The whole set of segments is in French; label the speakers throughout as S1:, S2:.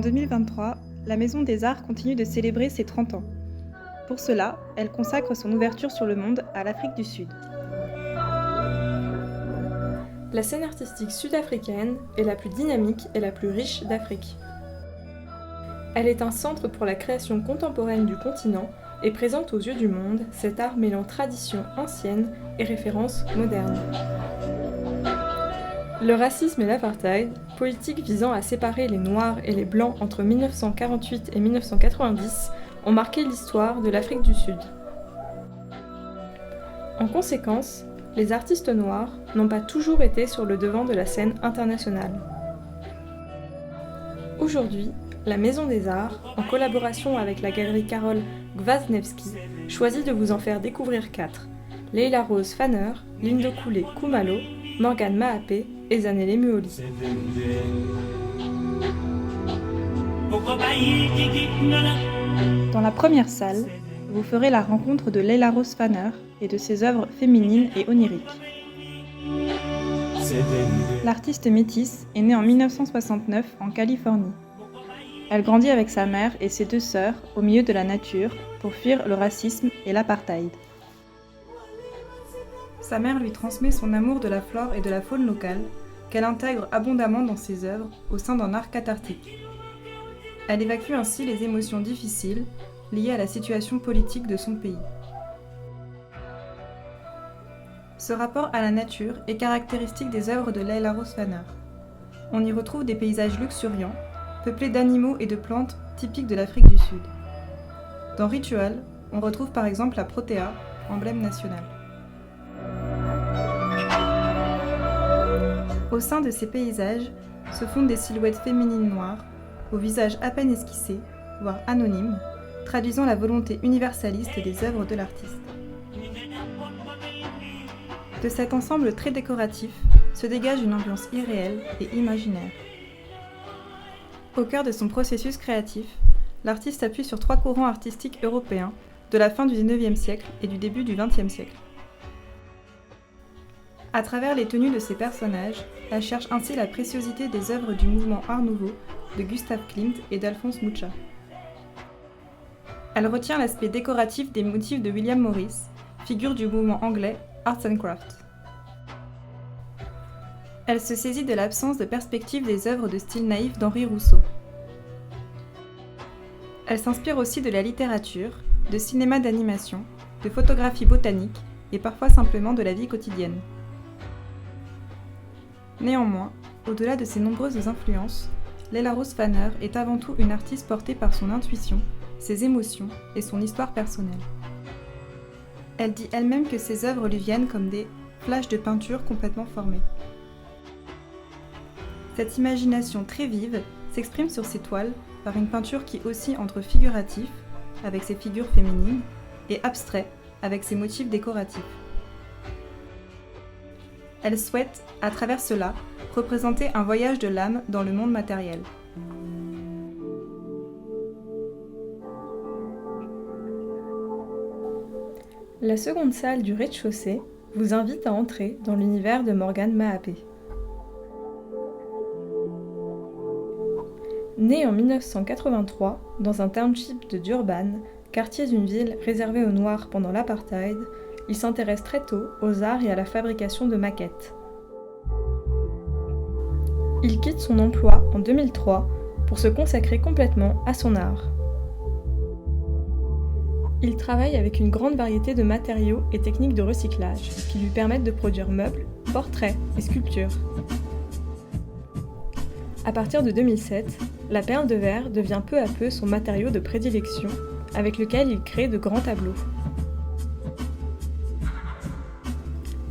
S1: En 2023, la Maison des Arts continue de célébrer ses 30 ans. Pour cela, elle consacre son ouverture sur le monde à l'Afrique du Sud.
S2: La scène artistique sud-africaine est la plus dynamique et la plus riche d'Afrique. Elle est un centre pour la création contemporaine du continent et présente aux yeux du monde cet art mêlant tradition ancienne et références modernes. Le racisme et l'apartheid, politique visant à séparer les Noirs et les Blancs entre 1948 et 1990, ont marqué l'histoire de l'Afrique du Sud. En conséquence, les artistes noirs n'ont pas toujours été sur le devant de la scène internationale. Aujourd'hui, la Maison des Arts, en collaboration avec la galerie Karol Gwasniewski, choisit de vous en faire découvrir 4. Leila Rose Fanner, Lindokule Khumalo, Morgan Maapé et Zanele Muoli.
S1: Dans la première salle, vous ferez la rencontre de Leila Rose Fanner et de ses œuvres féminines et oniriques. L'artiste métisse est née en 1969 en Californie. Elle grandit avec sa mère et ses 2 sœurs au milieu de la nature pour fuir le racisme et l'apartheid. Sa mère lui transmet son amour de la flore et de la faune locale, qu'elle intègre abondamment dans ses œuvres au sein d'un art cathartique. Elle évacue ainsi les émotions difficiles liées à la situation politique de son pays. Ce rapport à la nature est caractéristique des œuvres de Leila Rose Fanner. On y retrouve des paysages luxuriants, peuplés d'animaux et de plantes typiques de l'Afrique du Sud. Dans Ritual, on retrouve par exemple la protéa, emblème national. Au sein de ces paysages se fondent des silhouettes féminines noires, au visage à peine esquissé, voire anonyme, traduisant la volonté universaliste des œuvres de l'artiste. De cet ensemble très décoratif se dégage une ambiance irréelle et imaginaire. Au cœur de son processus créatif, l'artiste appuie sur 3 courants artistiques européens de la fin du XIXe siècle et du début du XXe siècle. À travers les tenues de ses personnages, elle cherche ainsi la préciosité des œuvres du mouvement Art Nouveau de Gustav Klimt et d'Alphonse Mucha. Elle retient l'aspect décoratif des motifs de William Morris, figure du mouvement anglais Arts and Crafts. Elle se saisit de l'absence de perspective des œuvres de style naïf d'Henri Rousseau. Elle s'inspire aussi de la littérature, de cinéma d'animation, de photographie botanique et parfois simplement de la vie quotidienne. Néanmoins, au-delà de ses nombreuses influences, Leila Rose Fanner est avant tout une artiste portée par son intuition, ses émotions et son histoire personnelle. Elle dit elle-même que ses œuvres lui viennent comme des flashs de peinture complètement formés. Cette imagination très vive s'exprime sur ses toiles par une peinture qui oscille entre figuratif, avec ses figures féminines, et abstrait, avec ses motifs décoratifs. Elle souhaite, à travers cela, représenter un voyage de l'âme dans le monde matériel.
S2: La seconde salle du rez-de-chaussée vous invite à entrer dans l'univers de Morgan Maapé. Né en 1983 dans un township de Durban, quartier d'une ville réservée aux Noirs pendant l'apartheid, il s'intéresse très tôt aux arts et à la fabrication de maquettes. Il quitte son emploi en 2003 pour se consacrer complètement à son art. Il travaille avec une grande variété de matériaux et techniques de recyclage qui lui permettent de produire meubles, portraits et sculptures. À partir de 2007, la perle de verre devient peu à peu son matériau de prédilection avec lequel il crée de grands tableaux.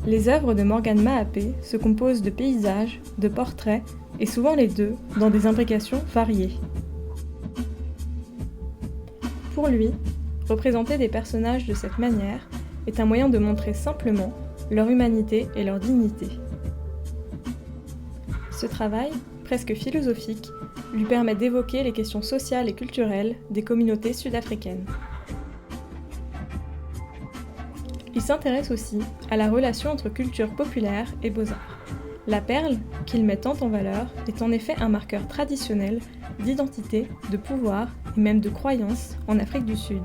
S2: Les œuvres de Morgan Maapé se composent de paysages, de portraits et souvent les deux dans des imbrications variées. Pour lui, représenter des personnages de cette manière est un moyen de montrer simplement leur humanité et leur dignité. Ce travail, presque philosophique, lui permet d'évoquer les questions sociales et culturelles des communautés sud-africaines. Il s'intéresse aussi à la relation entre culture populaire et beaux-arts. La perle, qu'il met tant en valeur, est en effet un marqueur traditionnel d'identité, de pouvoir et même de croyance en Afrique du Sud.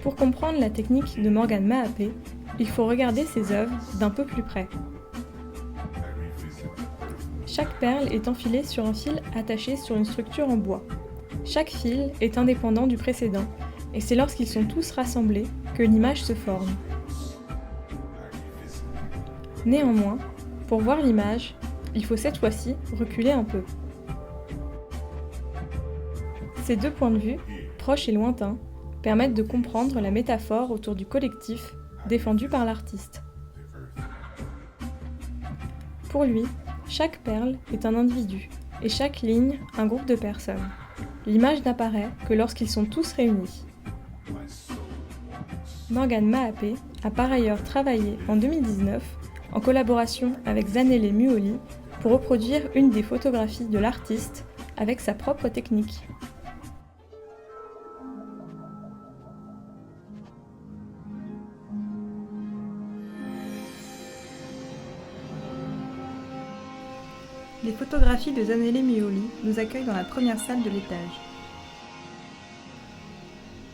S2: Pour comprendre la technique de Morgan Maapé, il faut regarder ses œuvres d'un peu plus près. Chaque perle est enfilée sur un fil attaché sur une structure en bois. Chaque fil est indépendant du précédent, et c'est lorsqu'ils sont tous rassemblés que l'image se forme. Néanmoins, pour voir l'image, il faut cette fois-ci reculer un peu. Ces deux points de vue, proches et lointains, permettent de comprendre la métaphore autour du collectif défendu par l'artiste. Pour lui, chaque perle est un individu et chaque ligne un groupe de personnes. L'image n'apparaît que lorsqu'ils sont tous réunis. Morgan Maapé a par ailleurs travaillé en 2019 en collaboration avec Zanele Muoli pour reproduire une des photographies de l'artiste avec sa propre technique.
S1: Les photographies de Zanele Muoli nous accueillent dans la première salle de l'étage.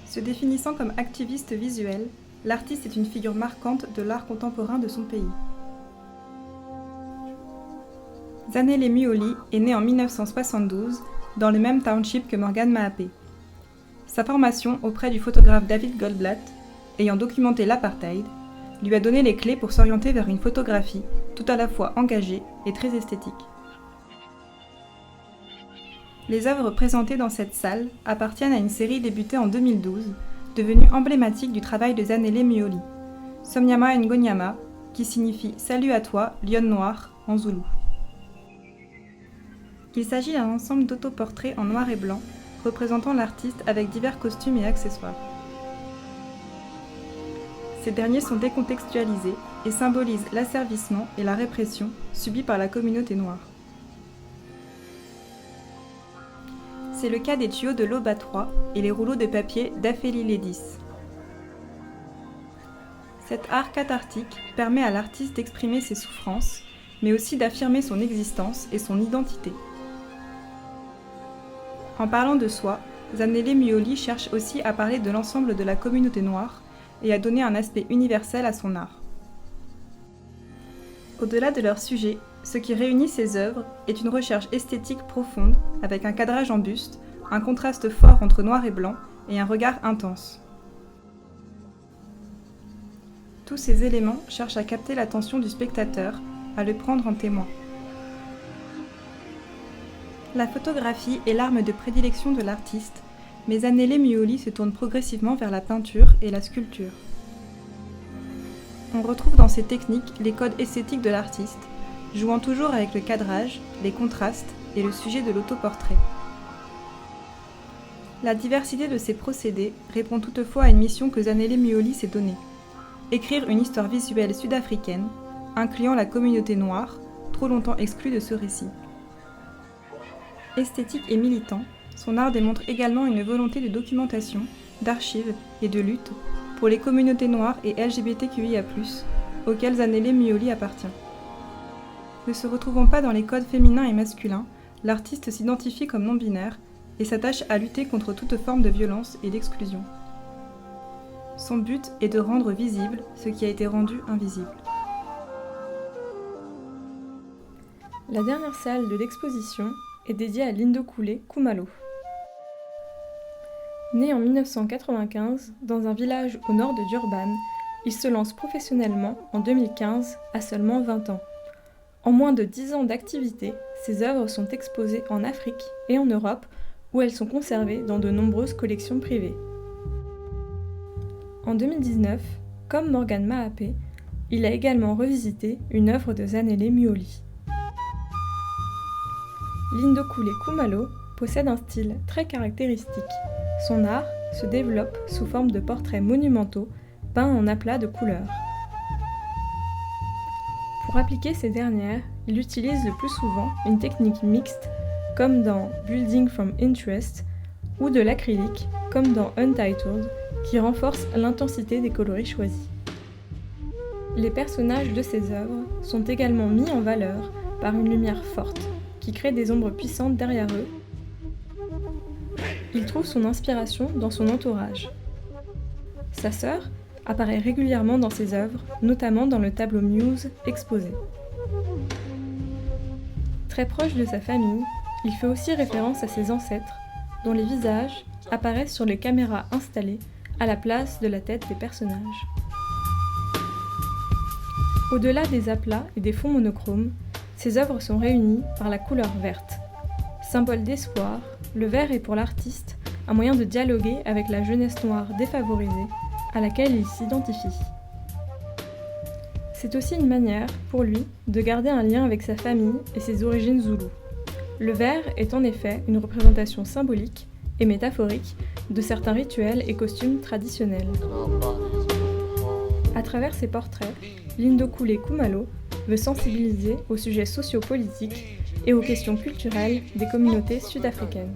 S1: Se définissant comme activiste visuel, l'artiste est une figure marquante de l'art contemporain de son pays. Zanele Muoli est né en 1972 dans le même township que Morgan Maapé. Sa formation auprès du photographe David Goldblatt, ayant documenté l'apartheid, lui a donné les clés pour s'orienter vers une photographie tout à la fois engagée et très esthétique. Les œuvres présentées dans cette salle appartiennent à une série débutée en 2012, devenue emblématique du travail de Zanele Muoli, Somnyama Ngonyama, qui signifie « Salut à toi, lionne noire » en zoulou. Il s'agit d'un ensemble d'autoportraits en noir et blanc, représentant l'artiste avec divers costumes et accessoires. Ces derniers sont décontextualisés et symbolisent l'asservissement et la répression subis par la communauté noire. C'est le cas des tuyaux de l'Aube à 3 et les rouleaux de papier d'Afélie Lédis. Cet art cathartique permet à l'artiste d'exprimer ses souffrances, mais aussi d'affirmer son existence et son identité. En parlant de soi, Zanele Muoli cherche aussi à parler de l'ensemble de la communauté noire et à donner un aspect universel à son art. Au-delà de leur sujet, ce qui réunit ces œuvres est une recherche esthétique profonde avec un cadrage en buste, un contraste fort entre noir et blanc et un regard intense. Tous ces éléments cherchent à capter l'attention du spectateur, à le prendre en témoin. La photographie est l'arme de prédilection de l'artiste, mais Zanele Muoli se tourne progressivement vers la peinture et la sculpture. On retrouve dans ces techniques les codes esthétiques de l'artiste, jouant toujours avec le cadrage, les contrastes et le sujet de l'autoportrait. La diversité de ces procédés répond toutefois à une mission que Zanele Muoli s'est donnée: écrire une histoire visuelle sud-africaine, incluant la communauté noire, trop longtemps exclue de ce récit. Esthétique et militant, son art démontre également une volonté de documentation, d'archives et de lutte pour les communautés noires et LGBTQIA+, auxquelles Zanele Muoli appartient. Ne se retrouvant pas dans les codes féminins et masculins, l'artiste s'identifie comme non-binaire et s'attache à lutter contre toute forme de violence et d'exclusion. Son but est de rendre visible ce qui a été rendu invisible.
S2: La dernière salle de l'exposition est dédiée à Lindokuhle Khumalo. Né en 1995 dans un village au nord de Durban, il se lance professionnellement en 2015 à seulement 20 ans. En moins de 10 ans d'activité, ses œuvres sont exposées en Afrique et en Europe, où elles sont conservées dans de nombreuses collections privées. En 2019, comme Morgan Maapé, il a également revisité une œuvre de Zanele Muoli. Lindokuhle Khumalo possède un style très caractéristique. Son art se développe sous forme de portraits monumentaux peints en aplats de couleurs. Pour appliquer ces dernières, il utilise le plus souvent une technique mixte, comme dans Building from Interest, ou de l'acrylique, comme dans Untitled, qui renforce l'intensité des coloris choisis. Les personnages de ses œuvres sont également mis en valeur par une lumière forte, qui créent des ombres puissantes derrière eux. Il trouve son inspiration dans son entourage. Sa sœur apparaît régulièrement dans ses œuvres, notamment dans le tableau Muse exposé. Très proche de sa famille, il fait aussi référence à ses ancêtres, dont les visages apparaissent sur les caméras installées à la place de la tête des personnages. Au-delà des aplats et des fonds monochromes, ses œuvres sont réunies par la couleur verte. Symbole d'espoir, le vert est pour l'artiste un moyen de dialoguer avec la jeunesse noire défavorisée à laquelle il s'identifie. C'est aussi une manière, pour lui, de garder un lien avec sa famille et ses origines zoulous. Le vert est en effet une représentation symbolique et métaphorique de certains rituels et costumes traditionnels. À travers ses portraits, Lindokoulé Khumalo veut sensibiliser aux sujets sociopolitiques et aux questions culturelles des communautés sud-africaines.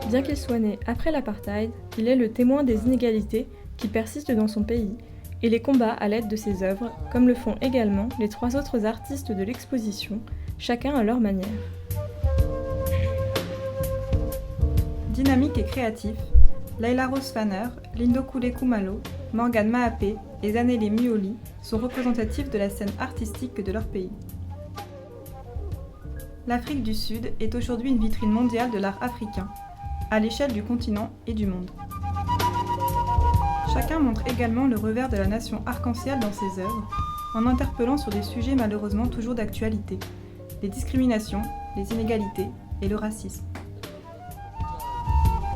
S2: Bien qu'il soit né après l'apartheid, il est le témoin des inégalités qui persistent dans son pays et les combat à l'aide de ses œuvres, comme le font également les 3 autres artistes de l'exposition, chacun à leur manière.
S1: Dynamique et créatif, Laila Rose Fanner, Lindokoulé Khumalo, Morgan Maapé et Zanele Muoli sont représentatifs de la scène artistique de leur pays. L'Afrique du Sud est aujourd'hui une vitrine mondiale de l'art africain, à l'échelle du continent et du monde. Chacun montre également le revers de la nation arc-en-ciel dans ses œuvres, en interpellant sur des sujets malheureusement toujours d'actualité, les discriminations, les inégalités et le racisme.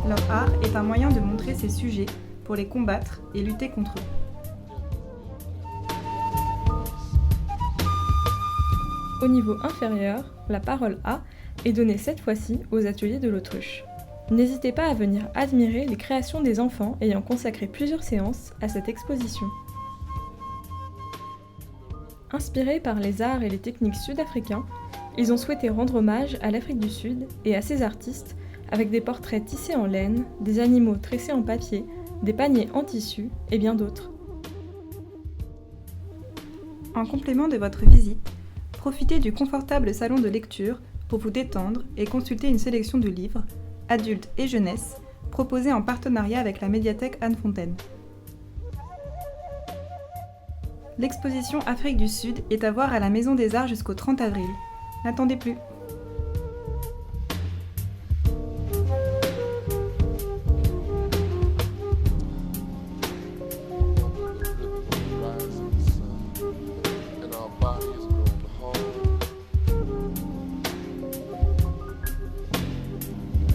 S1: Leur art est un moyen de montrer ces sujets pour les combattre et lutter contre eux.
S2: Au niveau inférieur, la parole A est donnée cette fois-ci aux ateliers de l'Autruche. N'hésitez pas à venir admirer les créations des enfants ayant consacré plusieurs séances à cette exposition. Inspirés par les arts et les techniques sud-africains, ils ont souhaité rendre hommage à l'Afrique du Sud et à ses artistes avec des portraits tissés en laine, des animaux tressés en papier, des paniers en tissu et bien d'autres.
S1: En complément de votre visite, profitez du confortable salon de lecture pour vous détendre et consulter une sélection de livres, adultes et jeunesse, proposés en partenariat avec la médiathèque Anne Fontaine. L'exposition Afrique du Sud est à voir à la Maison des Arts jusqu'au 30 avril. N'attendez plus!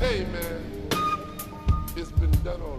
S3: Hey man, it's been done on